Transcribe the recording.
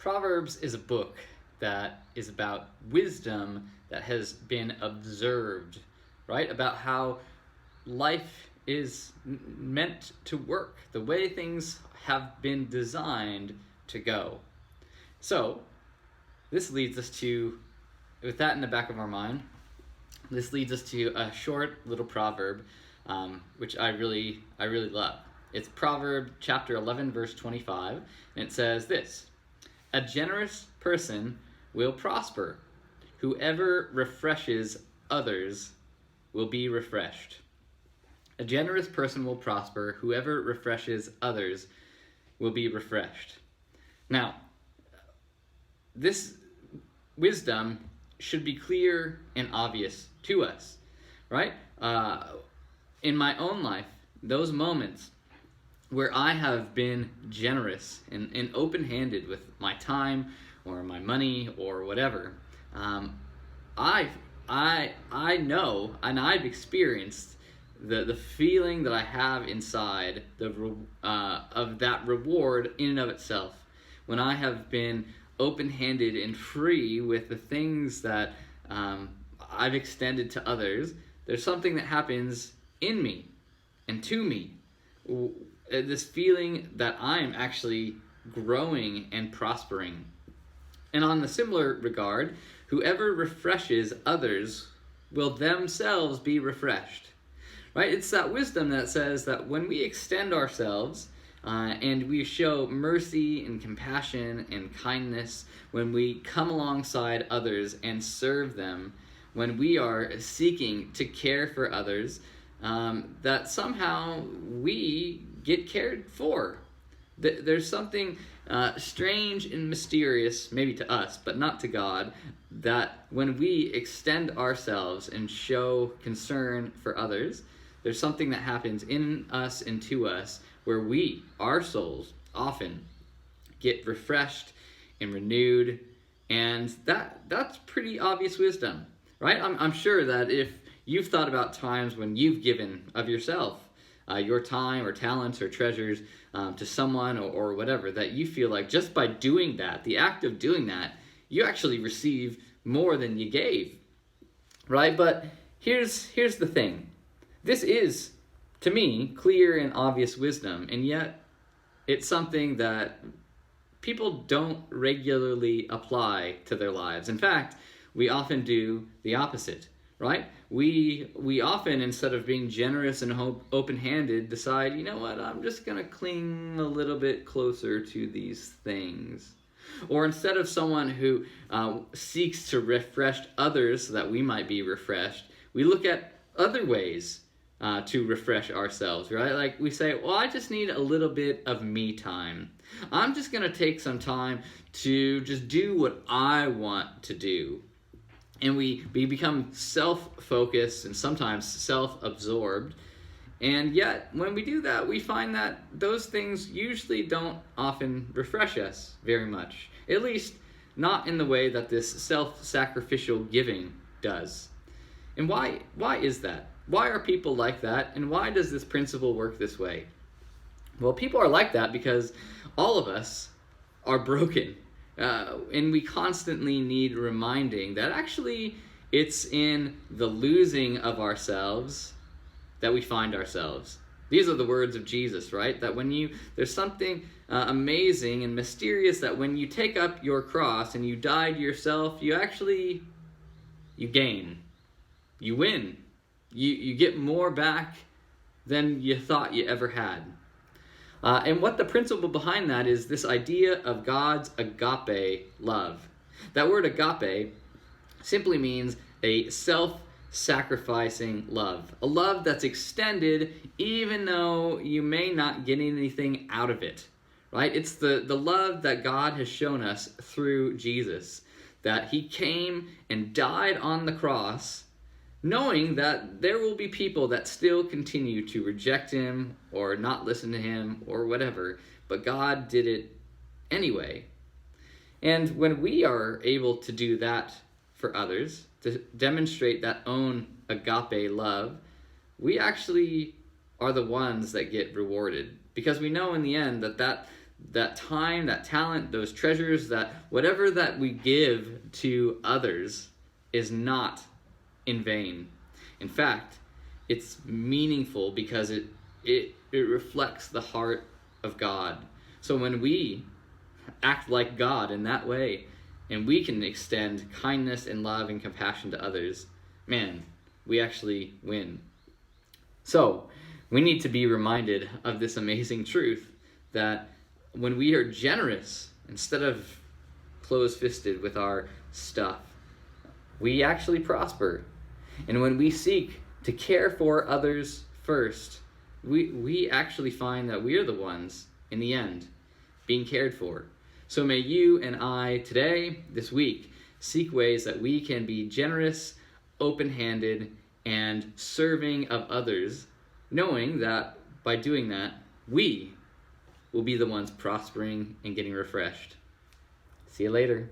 Proverbs is a book that is about wisdom that has been observed, right? About how life is meant to work, the way things have been designed to go. So, this leads us to, with that in the back of our mind, this leads us to a short little proverb, which I really love. It's Proverbs chapter 11, verse 25, and it says this: "A generous person will prosper. Whoever refreshes others will be refreshed." A generous person will prosper. Whoever refreshes others will be refreshed. Now, this wisdom should be clear and obvious to us, right? In my own life, those moments where I have been generous and open-handed with my time or my money or whatever, I know and I've experienced the feeling that I have inside of that reward in and of itself, when I have been open-handed and free with the things that I've extended to others. There's something that happens in me and to me, this feeling that I'm actually growing and prospering. And on the similar regard, whoever refreshes others will themselves be refreshed. Right? It's that wisdom that says that when we extend ourselves and we show mercy and compassion and kindness, when we come alongside others and serve them, when we are seeking to care for others, that somehow we get cared for. There's something strange and mysterious, maybe to us, but not to God, that when we extend ourselves and show concern for others, there's something that happens in us and to us where our souls, often get refreshed and renewed, and that's pretty obvious wisdom, right? I'm sure that if you've thought about times when you've given of yourself, your time or talents or treasures to someone or whatever, that you feel like just by doing that, the act of doing that, you actually receive more than you gave, right? But here's the thing. This is, to me, clear and obvious wisdom, and yet it's something that people don't regularly apply to their lives. In fact, we often do the opposite, right? We often, instead of being generous and open-handed, decide, you know what, I'm just going to cling a little bit closer to these things. Or instead of someone who seeks to refresh others so that we might be refreshed, we look at other ways to refresh ourselves, right? Like we say, well, I just need a little bit of me time. I'm just going to take some time to just do what I want to do. And we become self-focused and sometimes self-absorbed. And yet, when we do that, we find that those things usually don't often refresh us very much. At least, not in the way that this self-sacrificial giving does. And why is that? Why are people like that? And why does this principle work this way? Well, people are like that because all of us are broken. And we constantly need reminding that actually it's in the losing of ourselves that we find ourselves. These are the words of Jesus, right? That there's something amazing and mysterious that when you take up your cross and you die to yourself, you gain. You win. You get more back than you thought you ever had. And what the principle behind that is this idea of God's agape love. That word agape simply means a self-sacrificing love. A love that's extended even though you may not get anything out of it. Right? It's the love that God has shown us through Jesus. That he came and died on the cross, knowing that there will be people that still continue to reject him or not listen to him or whatever, but God did it anyway. And when we are able to do that for others, to demonstrate that own agape love, we actually are the ones that get rewarded, because we know in the end that that time, that talent, those treasures, that whatever that we give to others is not in vain. In fact, it's meaningful because it reflects the heart of God. So when we act like God in that way, and we can extend kindness and love and compassion to others, man, we actually win. So we need to be reminded of this amazing truth that when we are generous, instead of close-fisted with our stuff, we actually prosper. And when we seek to care for others first, we actually find that we are the ones, in the end, being cared for. So may you and I today, this week, seek ways that we can be generous, open-handed, and serving of others, knowing that by doing that, we will be the ones prospering and getting refreshed. See you later.